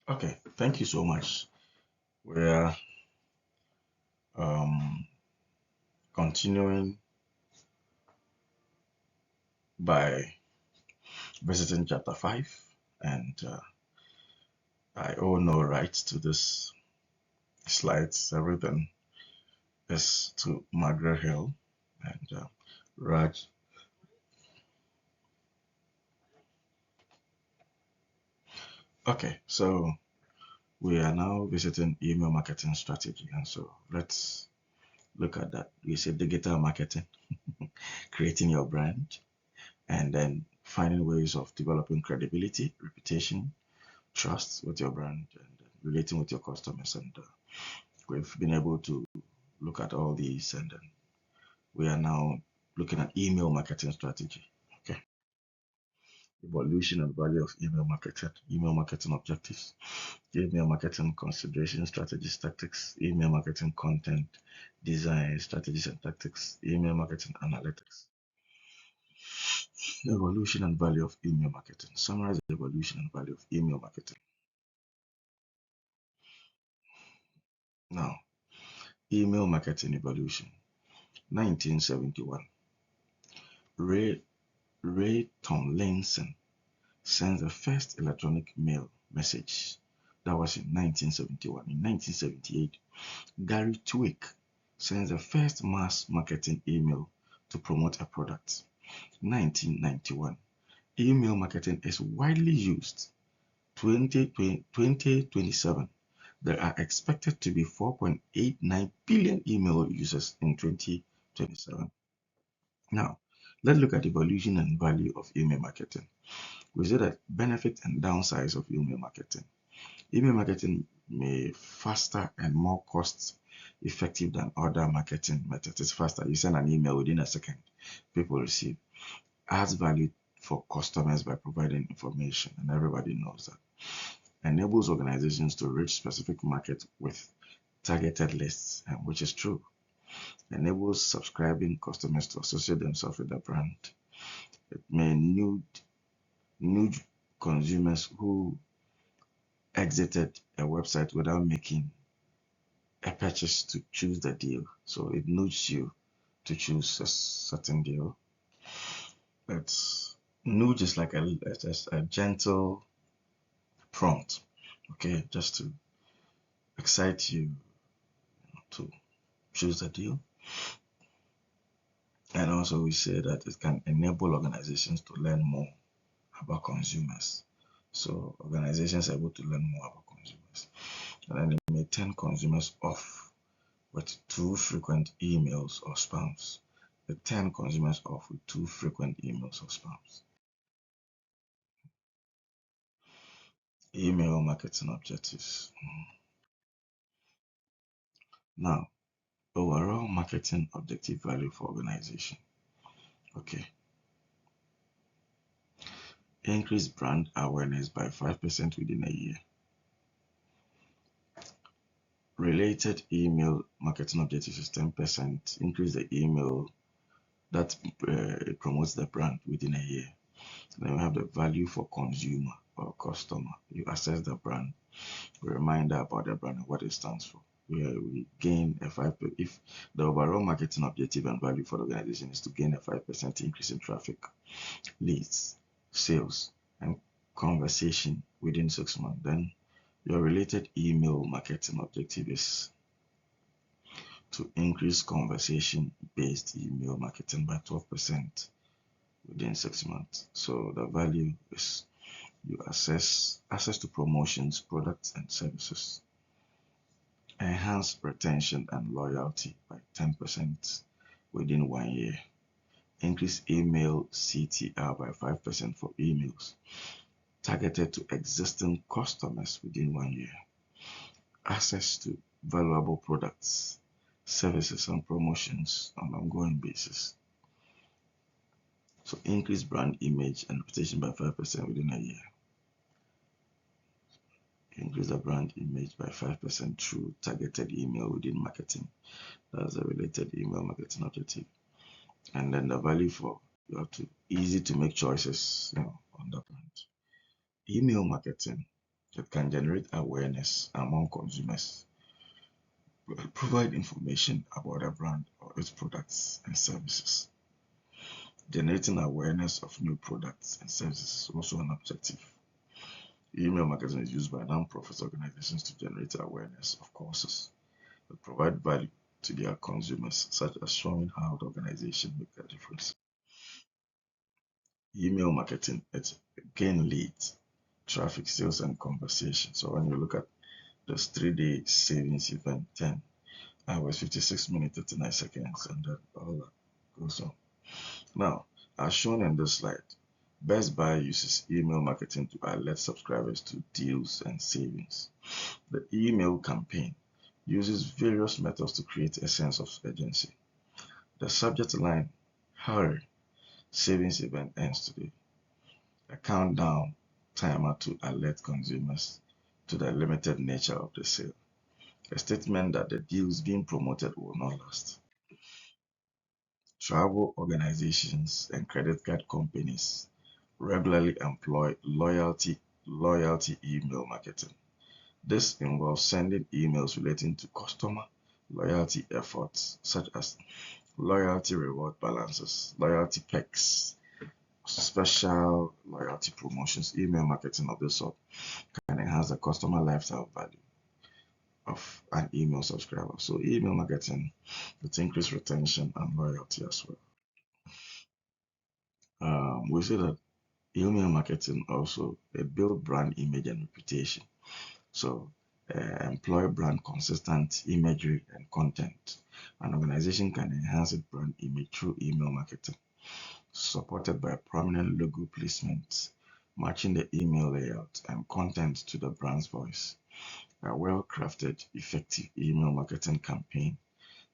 Okay, thank you so much. We're um, continuing by visiting chapter 5, and I owe no rights to this slides. Everything is to Margaret Hill and Raj. Okay, so we are now visiting email marketing strategy, and so let's look at that. We say digital marketing, creating your brand, and then finding ways of developing credibility, reputation, trust with your brand, and relating with your customers. And we've been able to look at all these, and then we are now looking at email marketing strategy. Okay, evolution and value of email marketing objectives, email marketing consideration strategies, tactics, email marketing content design strategies and tactics, email marketing analytics. Evolution and value of email marketing. Summarize the evolution and value of email marketing. Now, email marketing evolution. 1971. Ray, Ray Tomlinson sends the first electronic mail message. That was in 1971. In 1978, Gary Twick sends the first mass marketing email to promote a product. 1991. Email marketing is widely used. 2027, there are expected to be 4.89 billion email users in 2027. Now, let's look at the evolution and value of email marketing. We say that benefits and downsides of email marketing. Email marketing may faster and more cost effective than other marketing methods. It's faster. You send an email within a second, people receive. Adds value for customers by providing information, and everybody knows that. Enables organizations to reach specific markets with targeted lists, which is true. Enables subscribing customers to associate themselves with the brand. It may nudge consumers who exited a website without making a purchase to choose the deal. So it nudges you to choose a certain deal. It's nudge is like a gentle prompt, okay, just to excite you to choose the deal. And also we say that it can enable organizations to learn more about consumers. So organizations are able to learn more about consumers. And then they may turn consumers off with too frequent emails or spams. They turn consumers off with too frequent emails or spams. Email marketing objectives. Now, overall marketing objective value for organization. Okay. Increase brand awareness by 5% within a year. Related email marketing objectives is 10%. Increase the email that promotes the brand within a year. Then we have the value for consumer or customer. You assess the brand, a reminder about the brand and what it stands for. We gain a 5 if the overall marketing objective and value for the organization is to gain a 5% increase in traffic, leads, sales, and conversation within 6 months, then your related email marketing objective is to increase conversation based email marketing by 12% within 6 months. So the value is you assess access to promotions, products, and services. Enhance retention and loyalty by 10% within 1 year. Increase email CTR by 5% for emails targeted to existing customers within 1 year. Access to valuable products, services, and promotions on an ongoing basis. So increase brand image and reputation by 5% within a year. Increase the brand image by 5% through targeted email within marketing. That's a related email marketing objective. And then the value for you have to easy to make choices on the brand. Email marketing It can generate awareness among consumers, provide information about a brand or its products and services. Generating awareness of new products and services is also an objective. Email marketing is used by non-profit organizations to generate awareness of causes that provide value to their consumers, such as showing how the organization makes a difference. Email marketing, it gain leads, traffic, sales, and conversation. So when you look at this 3-day savings event, 10 hours, 56 minutes, 39 seconds, and then all that goes on. Now, as shown in this slide, Best Buy uses email marketing to alert subscribers to deals and savings. The email campaign uses various methods to create a sense of urgency. The subject line, hurry, savings event ends today. A countdown timer to alert consumers to the limited nature of the sale. A statement that the deals being promoted will not last. Travel organizations and credit card companies regularly employ loyalty email marketing. This involves sending emails relating to customer loyalty efforts such as loyalty reward balances, loyalty perks, special loyalty promotions. Email marketing of this sort can enhance the customer lifetime value of an email subscriber. So email marketing, it increase retention and loyalty as well. We see that email marketing also build brand image and reputation. So employ brand consistent imagery and content. An organization can enhance its brand image through email marketing, supported by prominent logo placement, matching the email layout and content to the brand's voice. A well-crafted, effective email marketing campaign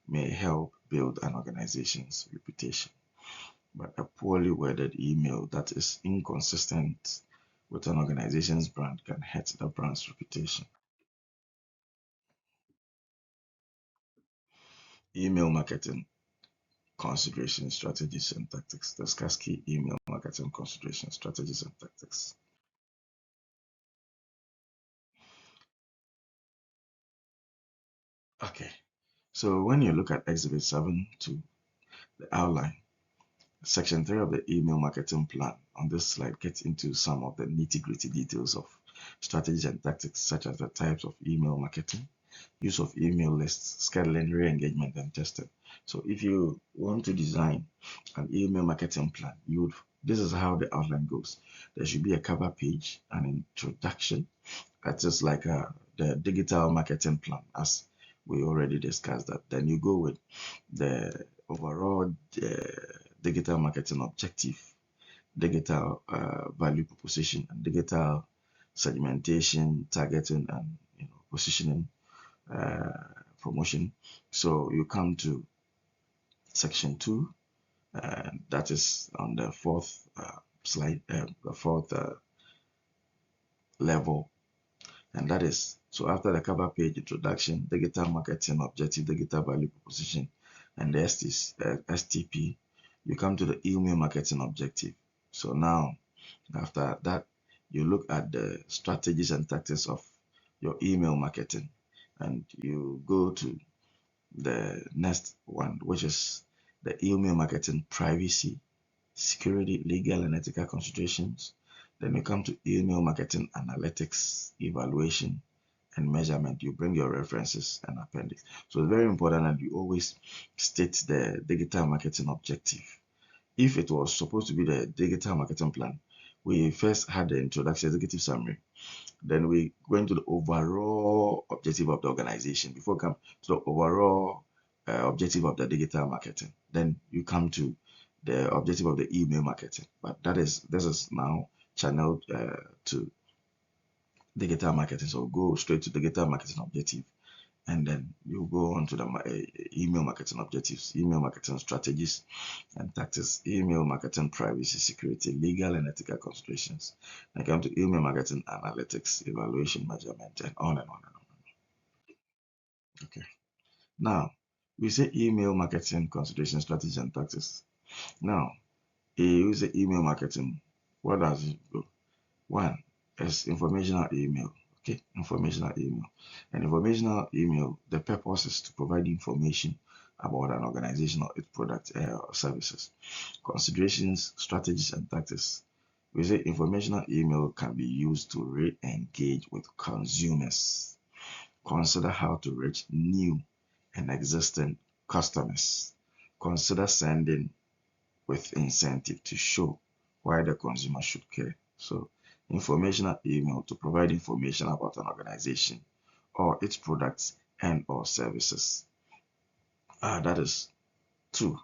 may help build an organization's reputation, but a poorly worded email that is inconsistent with an organization's brand can hurt the brand's reputation. Email marketing consideration strategies and tactics. Discuss key email marketing consideration strategies and tactics. Okay, so when you look at Exhibit 7 to the outline, Section 3 of the email marketing plan on this slide gets into some of the nitty-gritty details of strategies and tactics, such as the types of email marketing, use of email lists, scheduling, re-engagement, and testing. So if you want to design an email marketing plan, this is how the outline goes. There should be a cover page, an introduction. That's just like the digital marketing plan, as we already discussed that. Then you go with the overall digital marketing objective, digital value proposition, and digital segmentation, targeting, and positioning, promotion. So you come to section 2, that is on the fourth slide, the fourth level, and that is, so after the cover page, introduction, digital marketing objective, digital value proposition, and the STP, you come to the email marketing objective. So now, after that, you look at the strategies and tactics of your email marketing, and you go to the next one, which is the email marketing privacy, security, legal, and ethical considerations. Then you come to email marketing analytics, evaluation, and measurement. You bring your references and appendix. So it's very important that you always state the digital marketing objective. If it was supposed to be the digital marketing plan, we first had the introduction, executive summary. Then we go into the overall objective of the organization before come to the overall objective of the digital marketing. Then you come to the objective of the email marketing. But this is now channeled to digital marketing. So go straight to digital marketing objective, and then you go on to the email marketing objectives, email marketing strategies and tactics, email marketing privacy, security, legal and ethical considerations, and come to email marketing analytics, evaluation, measurement, and on and on and on. Okay. Now, we say email marketing consideration strategies and tactics. Now, you say email marketing. What does it do? One is informational email. Okay, informational email. An informational email, the purpose is to provide information about an organization or its product or services. Considerations, strategies, and tactics. We say informational email can be used to re-engage with consumers. Consider how to reach new and existing customers. Consider sending with incentive to show why the consumer should care. So, informational email to provide information about an organization or its products and or services. That is 2.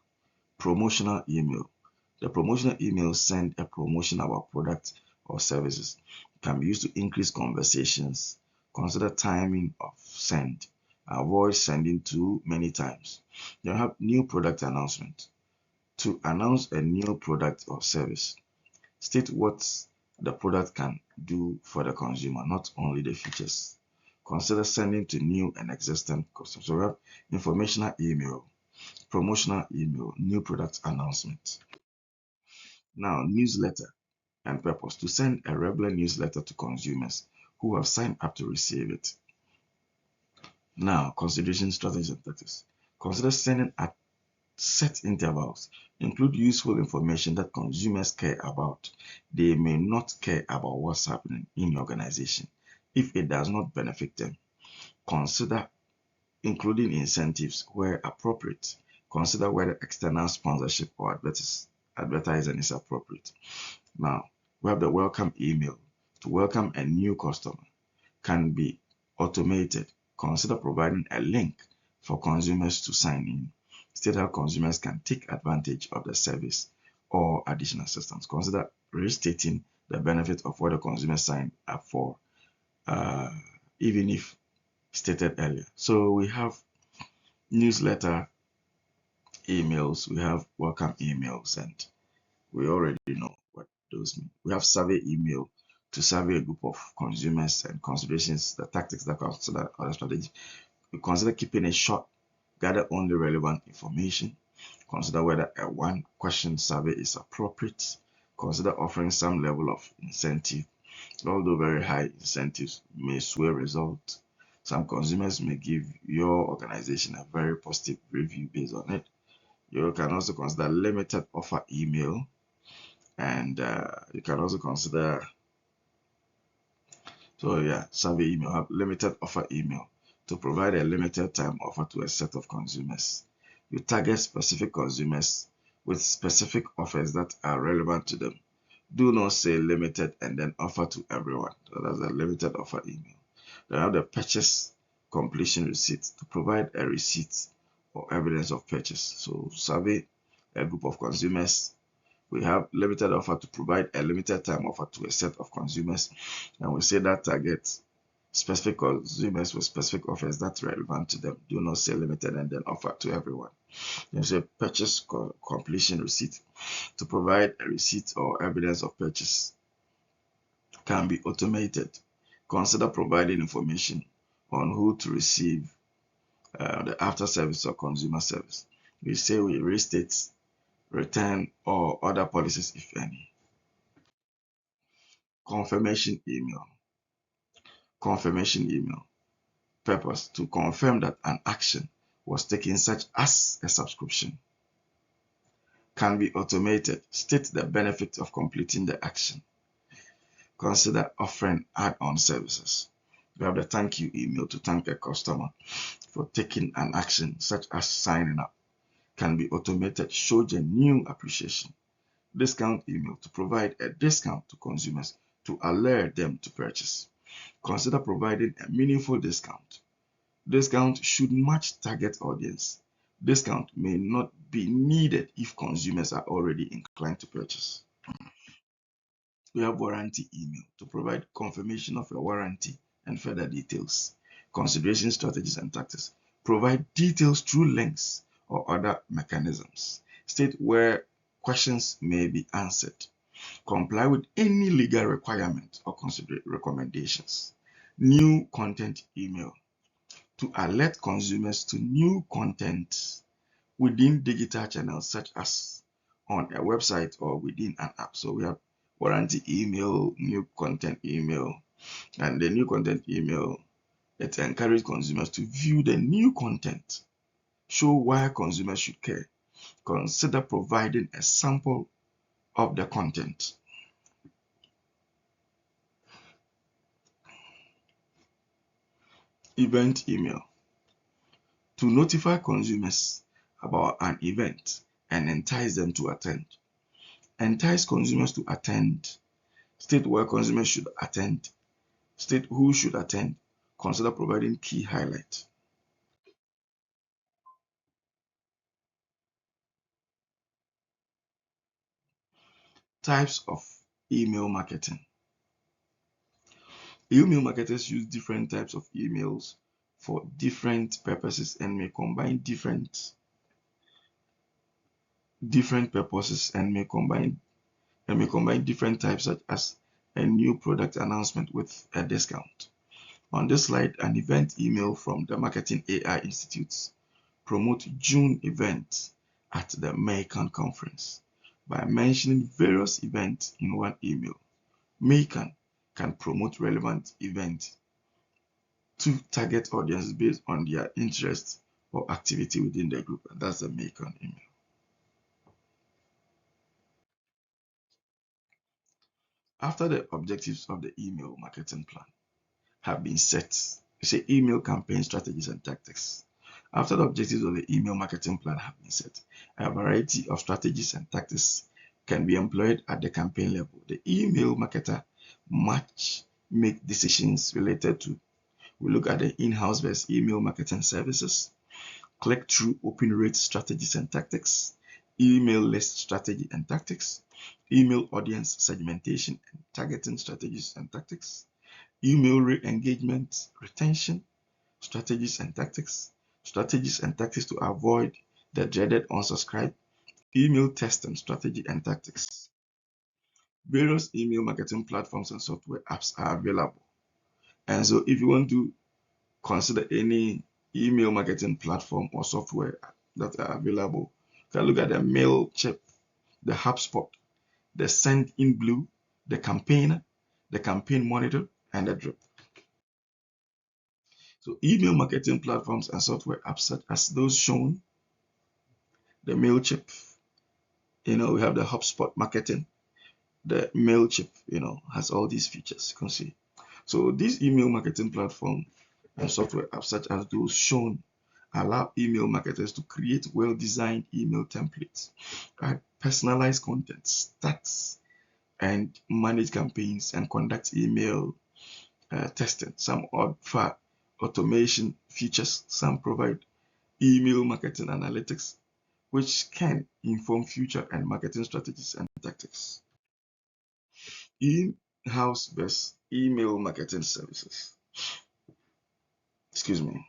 Promotional email. The promotional email send a promotion about products or services. It can be used to increase conversations. Consider timing of send. Avoid sending too many times. You have new product announcement. To announce a new product or service, state what the product can do for the consumer, not only the features. Consider sending to new and existing customers. So we have informational email, promotional email, new product announcement. Now, newsletter and purpose: to send a regular newsletter to consumers who have signed up to receive it. Now, consideration, strategies, and tactics. Consider sending at set intervals. Include useful information that consumers care about. They may not care about what's happening in your organization if it does not benefit them. Consider including incentives where appropriate. Consider whether external sponsorship or advertising is appropriate. Now, we have the welcome email. To welcome a new customer can be automated. Consider providing a link for consumers to sign in. State how consumers can take advantage of the service or additional assistance. Consider restating the benefit of what the consumer signed up for, even if stated earlier. So we have newsletter emails, we have welcome emails, and we already know what those mean. We have survey email to survey a group of consumers, and considerations, the tactics that consider other strategy. We consider keeping it short, gather only relevant information. Consider whether a one-question survey is appropriate. Consider offering some level of incentive. Although very high incentives may sway results, some consumers may give your organization a very positive review based on it. You can also consider limited offer email, and you can also consider, survey email. Have limited offer email to provide a limited time offer to a set of consumers. You target specific consumers with specific offers that are relevant to them. Do not say limited and then offer to everyone. So that's a limited offer email. Then have the purchase completion receipt to provide a receipt or evidence of purchase. So survey a group of consumers. We have limited offer to provide a limited time offer to a set of consumers, and we say that target specific consumers with specific offers that's relevant to them. Do not say limited and then offer to everyone. Then say purchase completion receipt to provide a receipt or evidence of purchase. Can be automated. Consider providing information on who to receive the after service or consumer service. We say we restate, return, or other policies if any. Confirmation email. Confirmation email. Purpose: to confirm that an action was taken, such as a subscription. Can be automated. State the benefit of completing the action. Consider offering add-on services. We have the thank you email to thank a customer for taking an action, such as signing up. Can be automated. Show genuine appreciation. Discount email to provide a discount to consumers to alert them to purchase. Consider providing a meaningful discount. Discount should match target audience. Discount may not be needed if consumers are already inclined to purchase. We have warranty email to provide confirmation of a warranty and further details. Consideration, strategies, and tactics. Provide details through links or other mechanisms. State where questions may be answered. Comply with any legal requirement or consider recommendations. New content email to alert consumers to new content within digital channels, such as on a website or within an app. So we have warranty email, new content email, And the new content email, it encourages consumers to view the new content, show why consumers should care, consider providing a sample of the content. Event email, to notify consumers about an event and entice them to attend. Entice consumers to attend. State where consumers should attend. State who should attend. Consider providing key highlights. Types of email marketing. Email marketers use different types of emails for different purposes and may combine different purposes and may combine different types, such as a new product announcement with a discount. On this slide, an event email from the Marketing AI Institute promote June event at the MAICAN conference. By mentioning various events in one email, MAICAN can promote relevant events to target audiences based on their interest or activity within the group. And that's the MAICAN email. After the objectives of the email marketing plan have been set, say email campaign strategies and tactics. After the objectives of the email marketing plan have been set, a variety of strategies and tactics can be employed at the campaign level. The email marketer must make decisions related to, we look at the in-house versus email marketing services, click-through open rate strategies and tactics, email list strategy and tactics, email audience segmentation and targeting strategies and tactics, email re-engagement retention strategies and tactics to avoid the dreaded unsubscribe, email testing strategy and tactics. Various email marketing platforms and software apps are available. And so if you want to consider any email marketing platform or software that are available, you can look at the MailChimp, the HubSpot, the Sendinblue, the Campaigner, the Campaign Monitor, and the Drip. So email marketing platforms and software apps such as those shown, the MailChimp, we have the HubSpot marketing, the MailChimp, has all these features you can see. So these email marketing platform and software apps such as those shown allow email marketers to create well-designed email templates, add personalized content, stats, and manage campaigns and conduct email testing. Some offer automation features, some provide email marketing analytics, which can inform future and marketing strategies and tactics. In-house versus email marketing services. Excuse me.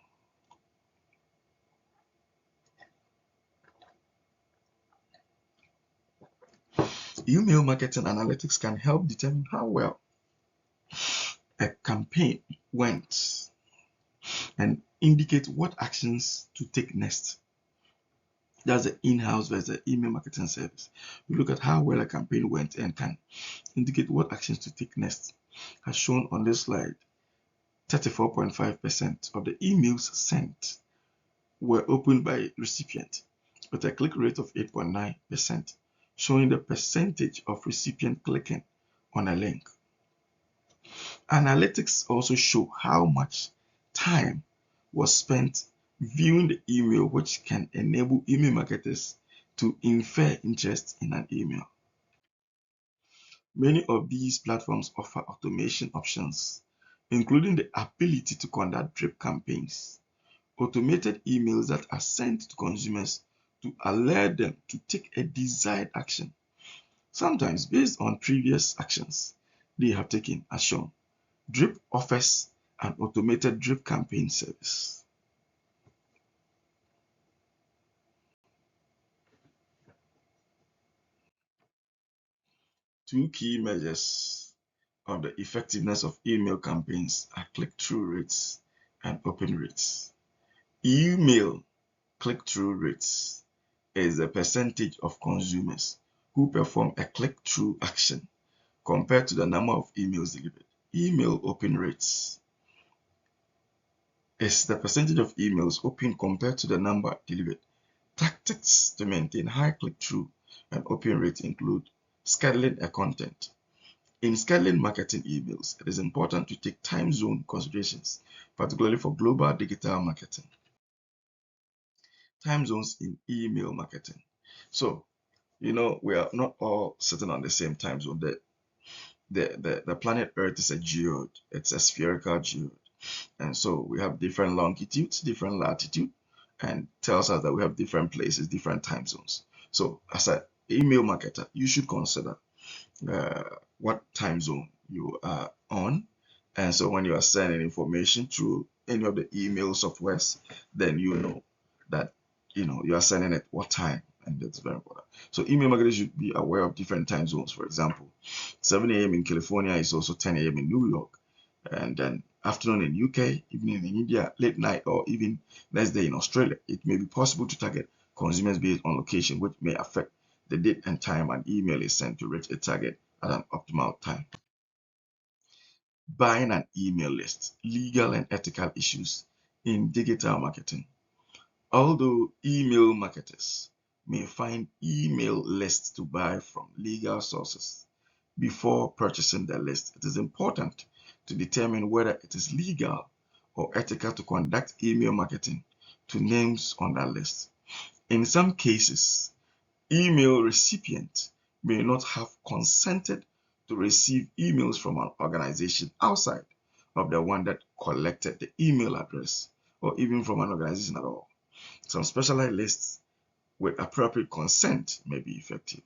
Email marketing analytics can help determine how well a campaign went and indicate what actions to take next. That's the in-house versus the email marketing service. We look at how well a campaign went and can indicate what actions to take next. As shown on this slide, 34.5% of the emails sent were opened by recipient with a click rate of 8.9%, showing the percentage of recipient clicking on a link. Analytics also show how much time was spent viewing the email, which can enable email marketers to infer interest in an email. Many of these platforms offer automation options, including the ability to conduct drip campaigns, automated emails that are sent to consumers to alert them to take a desired action, sometimes based on previous actions they have taken, as shown. Drip offers an automated drip campaign service. Two key measures of the effectiveness of email campaigns are click-through rates and open rates. Email click-through rates is the percentage of consumers who perform a click-through action compared to the number of emails delivered. email open rates is the percentage of emails open compared to the number delivered. Tactics to maintain high click-through and open rates include scheduling a content. In scheduling marketing emails, it is important to take time zone considerations, particularly for global digital marketing. Time zones in email marketing. So, we are not all sitting on the same time zone. The planet Earth is a geode, it's a spherical geode. And so we have different longitudes, different latitude, and tells us that we have different places, different time zones. So as an email marketer, you should consider uh, what time zone you are on. And so when you are sending information through any of the email softwares, then you know that you are sending at what time, and that's very important. So email marketers should be aware of different time zones. For example, 7 a.m. in California is also 10 a.m. in New York, and then afternoon in UK, evening in India, late night, or even next day in Australia. It may be possible to target consumers based on location, which may affect the date and time an email is sent to reach a target at an optimal time. Buying an email list, legal and ethical issues in digital marketing. Although email marketers may find email lists to buy from legal sources before purchasing the list, it is important to determine whether it is legal or ethical to conduct email marketing to names on that list. In some cases, email recipient may not have consented to receive emails from an organization outside of the one that collected the email address, or even from an organization at all. Some specialized lists with appropriate consent may be effective.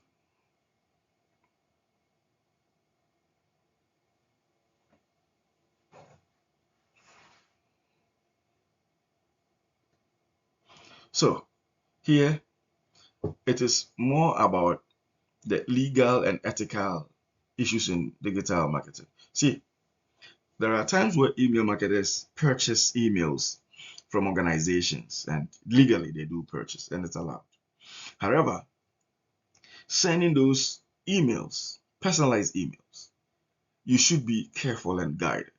So here it is more about the legal and ethical issues in digital marketing. See, there are times where email marketers purchase emails from organizations, and legally they do purchase, and it's allowed. However, sending those emails, personalized emails, you should be careful and guided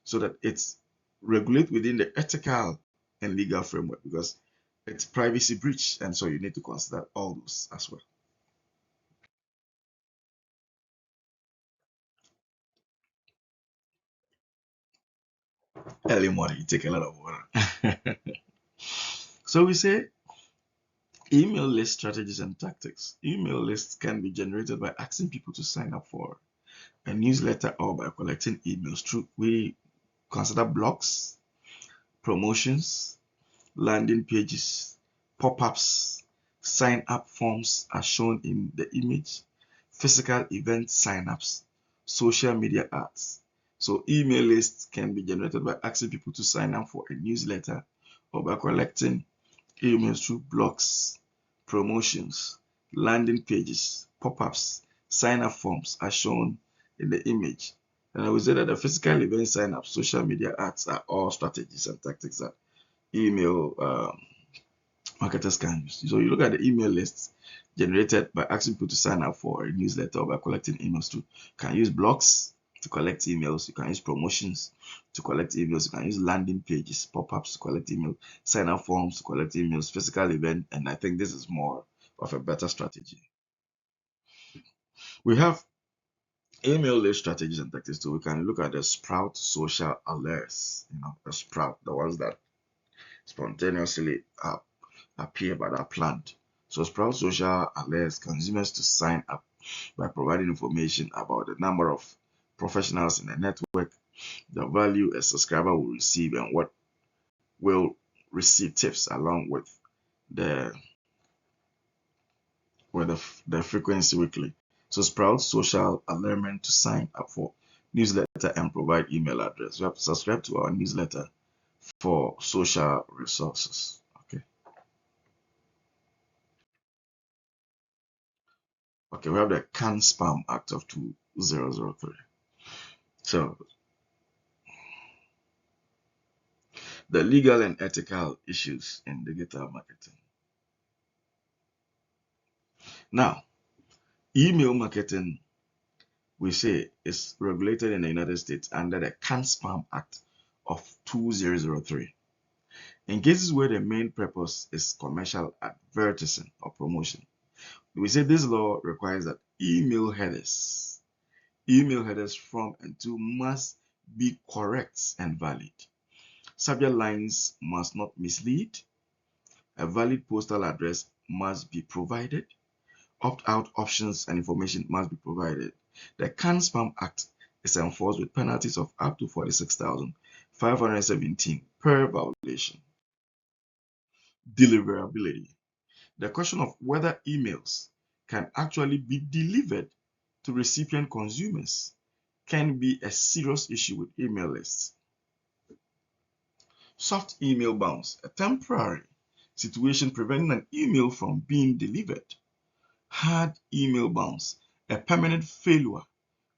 so that it's regulate within the ethical and legal framework, because it's privacy breach, and so you need to consider all those as well. Early morning, you take a lot of water. So we say email list strategies and tactics. Email lists can be generated by asking people to sign up for a newsletter or by collecting emails through. We consider blogs, promotions, landing pages, pop-ups, sign up forms as shown in the image, physical event sign-ups, social media ads. So email lists can be generated by asking people to sign up for a newsletter or by collecting emails through blogs, promotions, landing pages, pop-ups, sign-up forms as shown in the image. And I would say that the physical event sign-ups, social media ads are all strategies and tactics that email marketers can use. So you look at the email lists generated by asking people to sign up for a newsletter or by collecting emails too. You can use blogs to collect emails. You can use promotions to collect emails. You can use landing pages, pop-ups to collect emails, sign-up forms to collect emails, physical event, and I think this is more of a better strategy. We have email list strategies and tactics too. We can look at the Sprout social alerts, the Sprout, the ones that spontaneously appear but are planned. So Sprout Social alerts consumers to sign up by providing information about the number of professionals in the network, the value a subscriber will receive, and what will receive tips, along with the the frequency weekly. So Sprout Social alertment to sign up for newsletter and provide email address. You have to subscribe to our newsletter for social resources. Okay. Okay, we have the Can Spam Act of 2003. So the legal and ethical issues in digital marketing. Now, email marketing we say is regulated in the United States under the CAN-SPAM Act of 2003. In cases where the main purpose is commercial advertising or promotion, we say this law requires that email headers from and to must be correct and valid. Subject lines must not mislead. A valid postal address must be provided. Opt-out options and information must be provided. The CAN-SPAM Act is enforced with penalties of up to 46,517 per violation. Deliverability. The question of whether emails can actually be delivered to recipient consumers can be a serious issue with email lists. Soft email bounce, a temporary situation preventing an email from being delivered. Hard email bounce, a permanent failure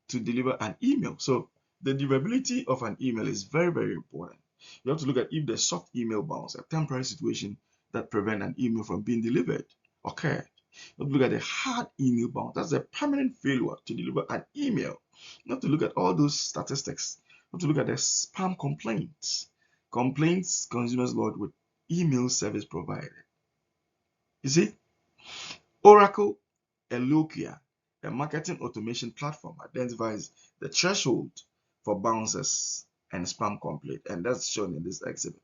to deliver an email. So the deliverability of an email is very, very important. You have to look at if the soft email bounce, a temporary situation that prevent an email from being delivered, occurred. You have to look at the hard email bounce. That's a permanent failure to deliver an email. You have to look at all those statistics. You have to look at the spam complaints. Complaints consumers lodge with email service provider. You see, Oracle Eloquia, a marketing automation platform, identifies the threshold for bounces and spam complaint, and that's shown in this exhibit.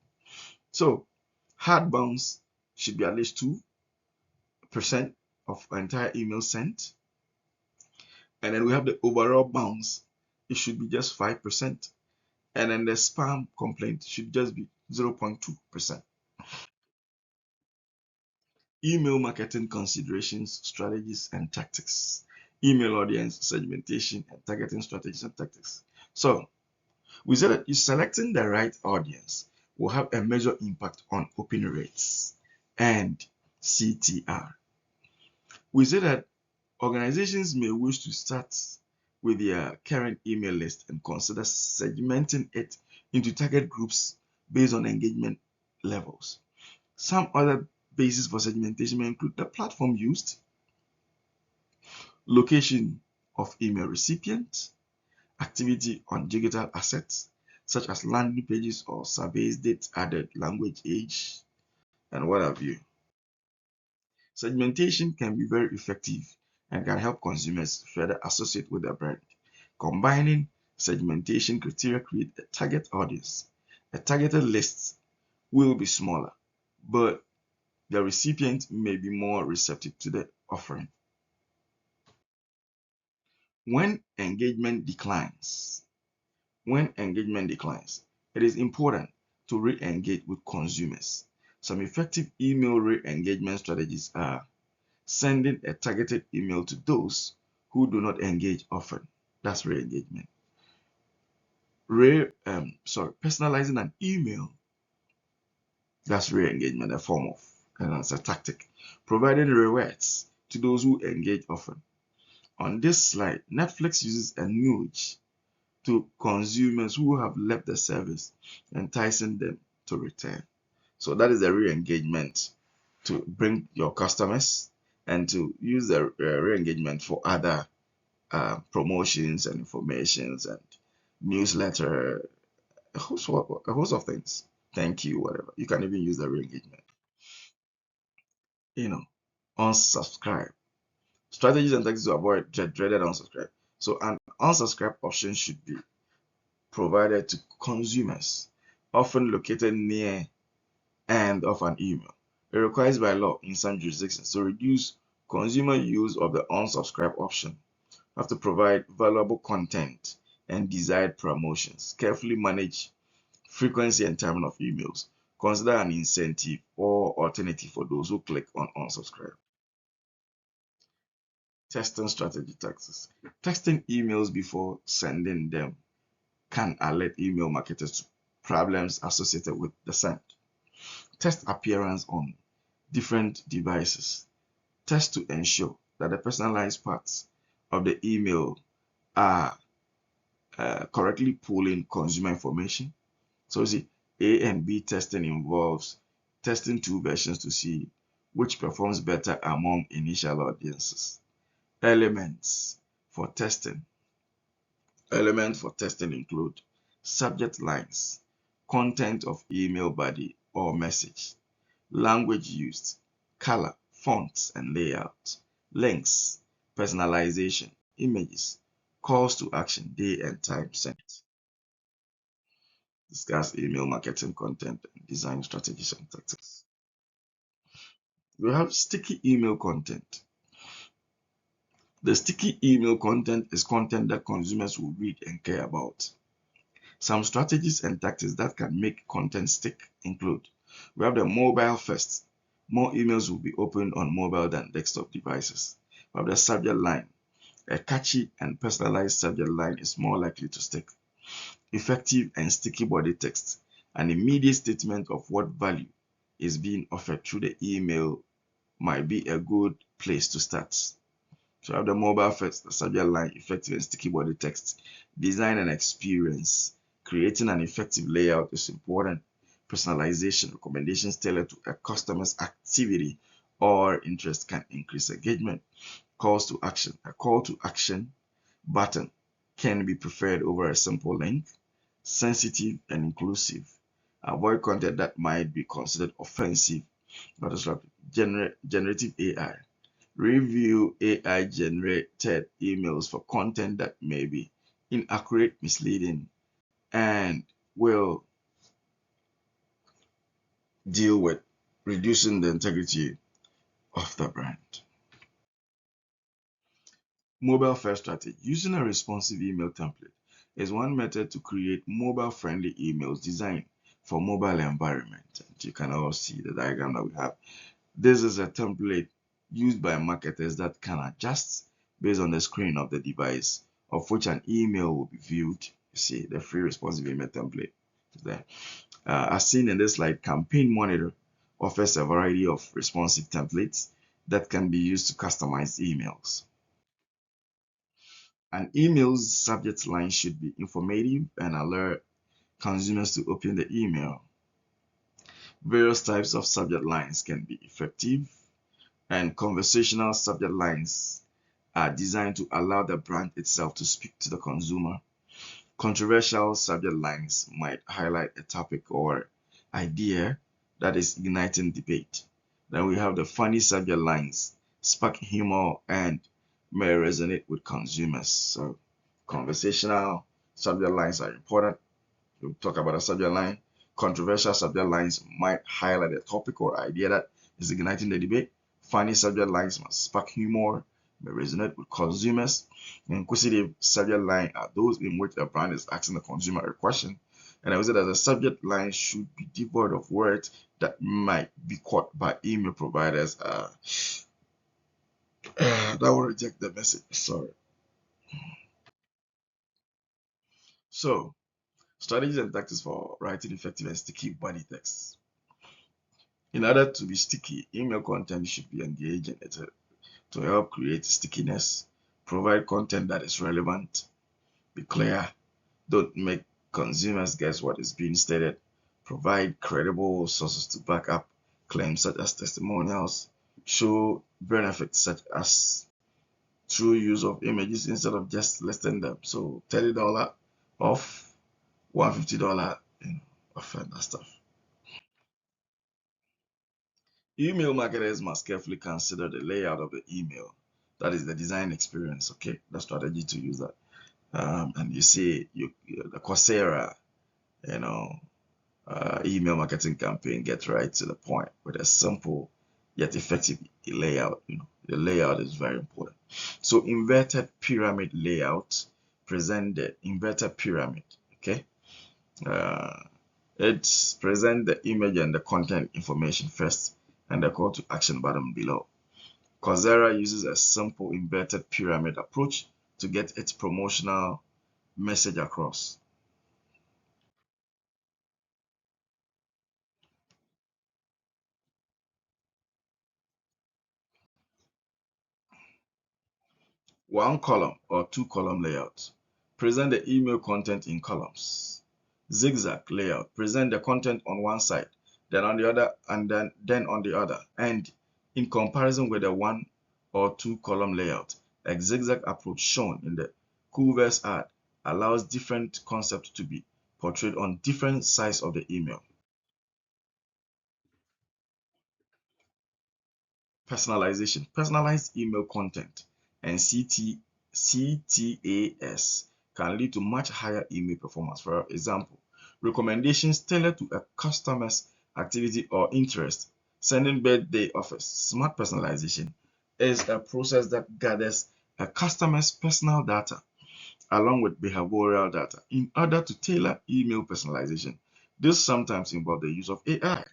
So, hard bounce should be at least 2% of entire email sent, and then we have the overall bounce. It should be just 5%, and then the spam complaint should just be 0.2%. Email marketing considerations, strategies, and tactics. Email audience segmentation and targeting strategies and tactics. So we said that selecting the right audience will have a major impact on open rates and CTR. We said that organizations may wish to start with their current email list and consider segmenting it into target groups based on engagement levels. Some other basis for segmentation may include the platform used, location of email recipient, activity on digital assets such as landing pages or surveys, date added, language, age, and what have you. Segmentation can be very effective and can help consumers further associate with their brand. Combining segmentation criteria create a target audience. A targeted list will be smaller, but the recipient may be more receptive to the offering. When engagement declines, it is important to re-engage with consumers. Some effective email re-engagement strategies are sending a targeted email to those who do not engage often. That's re-engagement. Personalizing an email. That's re-engagement, a form of, and that's a tactic. Providing rewards to those who engage often. On this slide, Netflix uses a nudge to consumers who have left the service, enticing them to return. So that is the re-engagement to bring your customers and to use the re-engagement for other promotions and informations and newsletter, a host of things. Thank you, whatever. You can even use the re-engagement. Unsubscribe. Strategies and tactics to avoid dreaded unsubscribe. So an unsubscribe option should be provided to consumers, often located near end of an email. It requires by law in some jurisdictions to reduce consumer use of the unsubscribe option. You have to provide valuable content and desired promotions. Carefully manage frequency and timing of emails. Consider an incentive or alternative for those who click on unsubscribe. Testing strategy tactics. Testing emails before sending them can alert email marketers to problems associated with the send. Test appearance on different devices. Test to ensure that the personalized parts of the email are correctly pulling consumer information. So you see, A and B testing involves testing two versions to see which performs better among initial audiences. Elements for testing. Elements for testing include subject lines, content of email body or message, language used, color, fonts and layout, links, personalization, images, calls to action, day and time sent. Discuss email marketing content and design strategies and tactics. We have sticky email content. The sticky email content is content that consumers will read and care about. Some strategies and tactics that can make content stick include: we have the mobile first. More emails will be opened on mobile than desktop devices. We have the subject line. A catchy and personalized subject line is more likely to stick. Effective and sticky body text. An immediate statement of what value is being offered through the email might be a good place to start. So I have the mobile first, the subject line, effective and sticky body text. Design and experience. Creating an effective layout is important. Personalization, recommendations tailored to a customer's activity or interest can increase engagement. Calls to action. A call to action button can be preferred over a simple link. Sensitive and inclusive. Avoid content that might be considered offensive or disruptive. Generative AI. Review AI generated emails for content that may be inaccurate, misleading, and will deal with reducing the integrity of the brand. Mobile first strategy. Using a responsive email template is one method to create mobile-friendly emails designed for mobile environment. And you can all see the diagram that we have. This is a template used by marketers that can adjust based on the screen of the device of which an email will be viewed. You see the free responsive email template is there. As seen in this slide, Campaign Monitor offers a variety of responsive templates that can be used to customize emails. An email's subject line should be informative and alert consumers to open the email. Various types of subject lines can be effective, and conversational subject lines are designed to allow the brand itself to speak to the consumer. Controversial subject lines might highlight a topic or idea that is igniting debate. Then we have the funny subject lines, spark humor and may resonate with consumers. So conversational subject lines are important. We'll talk about a subject line. Controversial subject lines might highlight a topic or idea that is igniting the debate. Funny subject lines must spark humor, may resonate with consumers. Inquisitive subject line are those in which a brand is asking the consumer a question. And I would say that the subject line should be devoid of words that might be caught by email providers that will reject the message. Sorry. So, strategies and tactics for writing effective and sticky body text. In order to be sticky, email content should be engaging to help create stickiness. Provide content that is relevant. Be clear. Don't make consumers guess what is being stated. Provide credible sources to back up claims such as testimonials. Show benefits such as true use of images instead of just listing them. So $30 off, $150, off and that stuff. Email marketers must carefully consider the layout of the email. That is the design experience, okay? The strategy to use that. And you see the Coursera, email marketing campaign get right to the point with a simple yet effective layout. The layout is very important. So inverted pyramid layout, present the inverted pyramid, okay? It's present the image and the content information first and the call to action button below. Coursera uses a simple inverted pyramid approach to get its promotional message across. One column or two column layout. Present the email content in columns. Zigzag layout. Present the content on one side, then on the other, and then on the other. And in comparison with the one or two column layout, a zigzag approach shown in the Coolverse ad allows different concepts to be portrayed on different sides of the email. Personalization. Personalized email content and CTAS can lead to much higher email performance. For example, recommendations tailored to a customer's activity or interest, sending birthday offers. Smart personalization is a process that gathers a customer's personal data along with behavioral data in order to tailor email personalization. This sometimes involves the use of AI.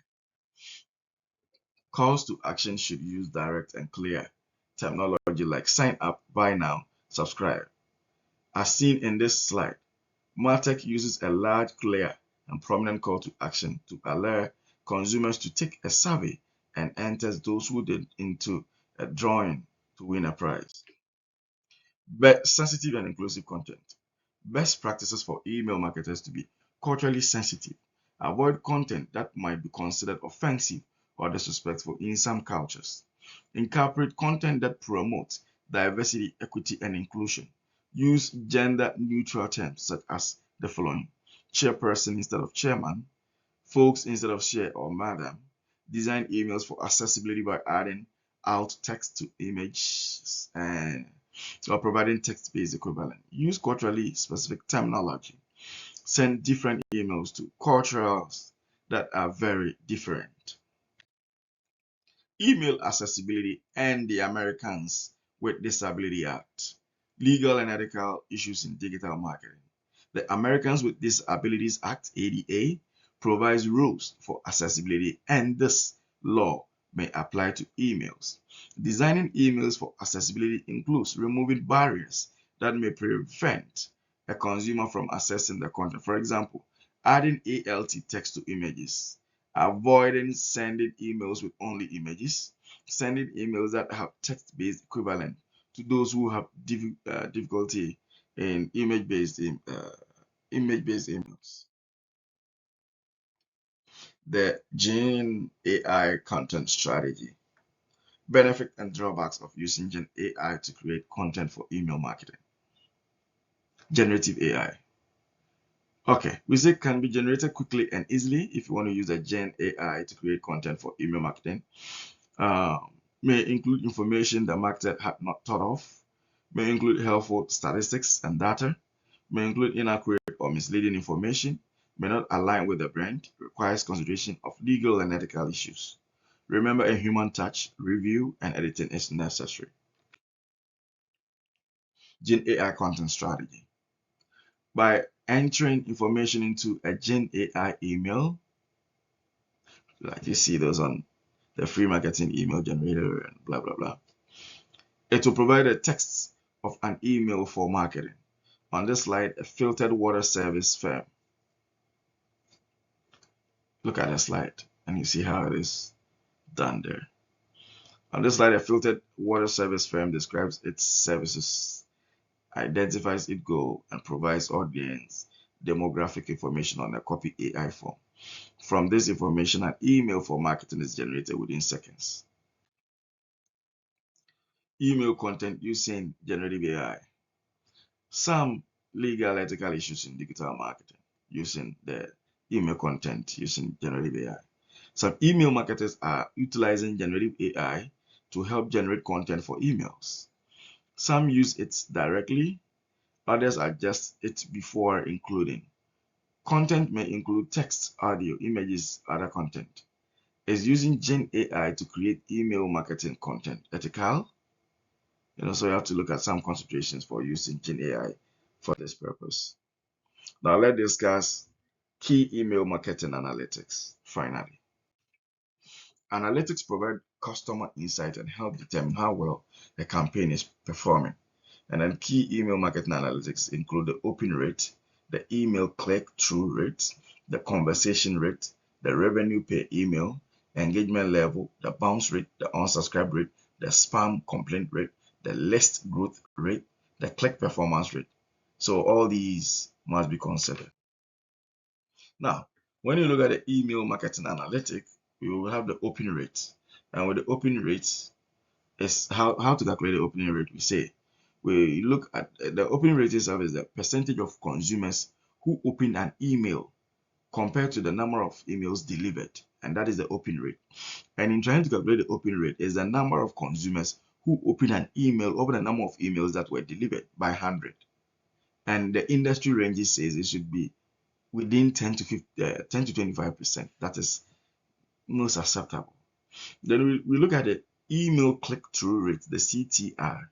Calls to action should use direct and clear terminology like sign up, buy now, subscribe. As seen in this slide, Martech uses a large, clear, and prominent call to action to alert consumers to take a survey and enters those who did into a drawing to win a prize. Sensitive and inclusive content. Best practices for email marketers to be culturally sensitive. Avoid content that might be considered offensive or disrespectful in some cultures. Incorporate content that promotes diversity, equity, and inclusion. Use gender-neutral terms such as the following: chairperson instead of chairman, folks instead of share or madam. Design emails for accessibility by adding alt text to images and or providing text-based equivalent. Use culturally specific terminology. Send different emails to cultures that are very different. Email accessibility and the Americans with Disability Act. Legal and ethical issues in digital marketing. The Americans with Disabilities Act, ADA, provides rules for accessibility, and this law may apply to emails. Designing emails for accessibility includes removing barriers that may prevent a consumer from accessing the content. For example, adding ALT text to images, avoiding sending emails with only images, sending emails that have text-based equivalent to those who have difficulty in image-based emails. The Gen AI content strategy. Benefit and drawbacks of using Gen AI to create content for email marketing. Generative AI. Okay, we say can be generated quickly and easily if you want to use a Gen AI to create content for email marketing. May include information the marketer had not thought of, may include helpful statistics and data, may include inaccurate or misleading information, may not align with the brand, requires consideration of legal and ethical issues. Remember, a human touch, review, and editing is necessary. Gen AI content strategy. By entering information into a Gen AI email, like you see those on the free marketing email generator and blah, blah, blah, it will provide a text of an email for marketing. On this slide, a filtered water service firm. Look at the slide and you see how it is done there. On this slide, a filtered water service firm describes its services, identifies its goal, and provides audience demographic information on a copy AI form. From this information, an email for marketing is generated within seconds. Email content using generative AI. Some legal ethical issues in digital marketing using the email content using generative AI. Some email marketers are utilizing generative AI to help generate content for emails. Some use it directly, others adjust it before including. Content may include text, audio, images, other content. Is using Gen AI to create email marketing content ethical? So you have to look at some considerations for using Gen AI for this purpose. Now let's discuss key email marketing analytics. Finally, analytics provide customer insight and help determine how well a campaign is performing. And then key email marketing analytics include the open rate, the email click-through rate, the conversation rate, the revenue per email, engagement level, the bounce rate, the unsubscribe rate, the spam complaint rate, the list growth rate, the click performance rate. So all these must be considered. Now, when you look at the email marketing analytic, you will have the open rate. And with the open rate, is how to calculate the opening rate. We say we look at the open rate itself is the percentage of consumers who open an email compared to the number of emails delivered, and that is the open rate. And in trying to calculate the open rate is the number of consumers who open an email over the number of emails that were delivered by 100. And the industry ranges says it should be within 10 to 25%. That is most acceptable. Then we look at the email click-through rate, the CTR,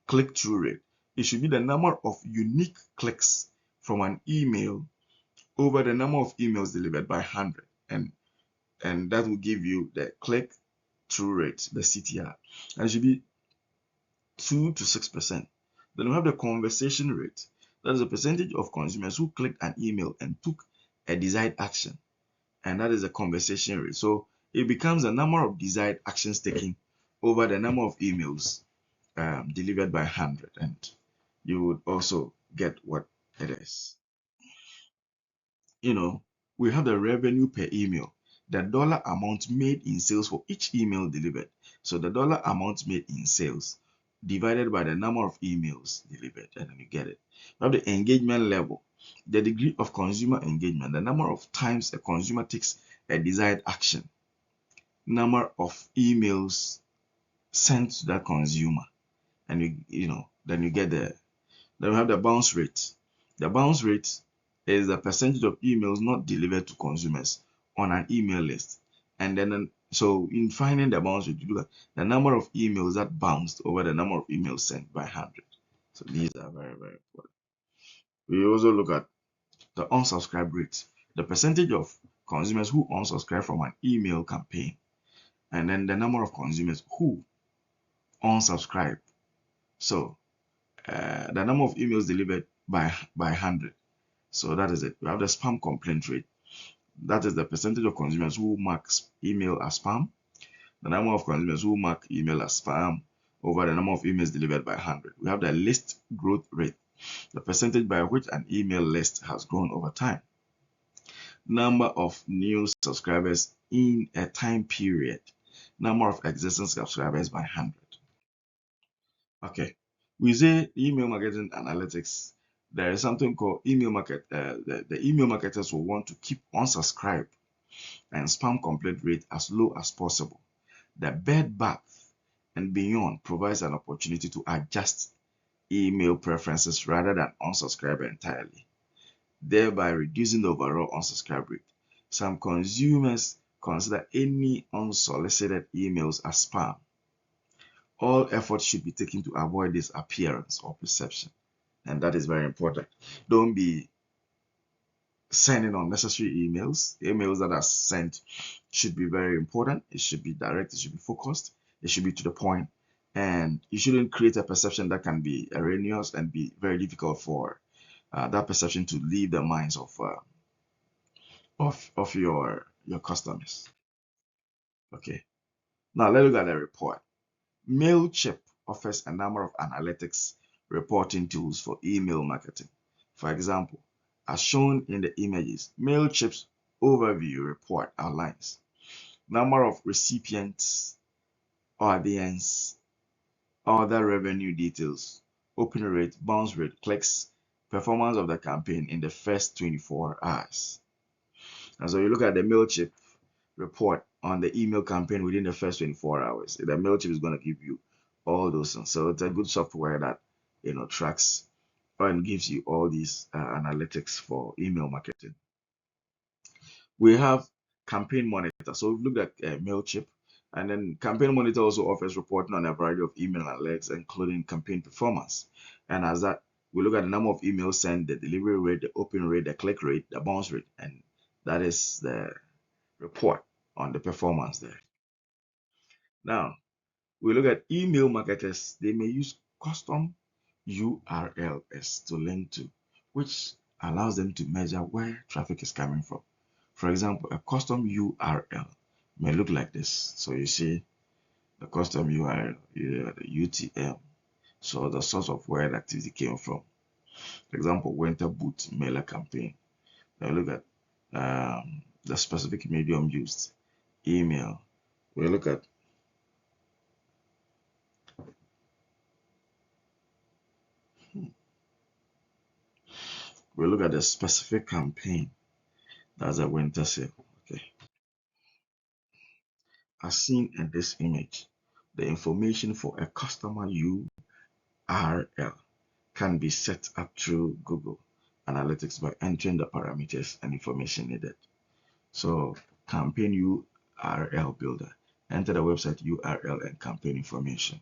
click-through rate. It should be the number of unique clicks from an email over the number of emails delivered by 100. And that will give you the click-through rate, the CTR. And it should be 2 to 6%. Then we have the conversation rate. That is the percentage of consumers who clicked an email and took a desired action. And that is the conversation rate. So it becomes the number of desired actions taken over the number of emails delivered by 100. And you would also get what it is. We have the revenue per email, the dollar amount made in sales for each email delivered. So the dollar amount made in sales divided by the number of emails delivered, and then you get it. We have the engagement level, the degree of consumer engagement, the number of times a consumer takes a desired action, number of emails sent to that consumer, and then you get then we have the bounce rate. The bounce rate is the percentage of emails not delivered to consumers on an email list. And then, so in finding the bounce rate, you look at the number of emails that bounced over the number of emails sent by 100. So these are very, very important. We also look at the unsubscribe rate, the percentage of consumers who unsubscribe from an email campaign, and then the number of consumers who unsubscribe. So the number of emails delivered by 100. So that is it. We have the spam complaint rate. That is the percentage of consumers who mark email as spam, the number of consumers who mark email as spam over the number of emails delivered by 100. We have the list growth rate, the percentage by which an email list has grown over time. Number of new subscribers in a time period, number of existing subscribers by 100. Okay, we say email marketing analytics. There is something called email market. The email marketers will want to keep unsubscribe and spam complaint rate as low as possible. The bed bath and beyond provides an opportunity to adjust email preferences rather than unsubscribe entirely, thereby reducing the overall unsubscribe rate. Some consumers consider any unsolicited emails as spam. All efforts should be taken to avoid this appearance or perception, and that is very important. Don't be sending unnecessary emails. Emails that are sent should be very important. It should be direct, it should be focused, it should be to the point, and you shouldn't create a perception that can be erroneous and be very difficult for that perception to leave the minds of your customers. Okay, now let's look at the report. Mailchimp offers a number of analytics reporting tools for email marketing. For example, as shown in the images, Mailchimp's overview report outlines number of recipients, audience, other revenue details, open rate, bounce rate, clicks, performance of the campaign in the first 24 hours. And so you look at the Mailchimp report on the email campaign within the first 24 hours. The Mailchimp is going to give you all those things. So it's a good software that tracks and gives you all these analytics for email marketing. We have Campaign Monitor. So we've looked at Mailchimp, and then Campaign Monitor also offers reporting on a variety of email analytics, including campaign performance. And as that, we look at the number of emails sent, the delivery rate, the open rate, the click rate, the bounce rate, and that is the report on the performance there. Now, we look at email marketers. They may use custom URLs to link to, which allows them to measure where traffic is coming from. For example, a custom URL may look like this. So you see the custom URL, the UTM, so the source of where the activity came from. For example, winter boot mailer campaign. Now look at the specific medium used, email. We look at we look at the specific campaign. That's a winter sale. Okay. As seen in this image, the information for a customer URL can be set up through Google Analytics by entering the parameters and information needed. So, campaign URL builder, enter the website URL and campaign information.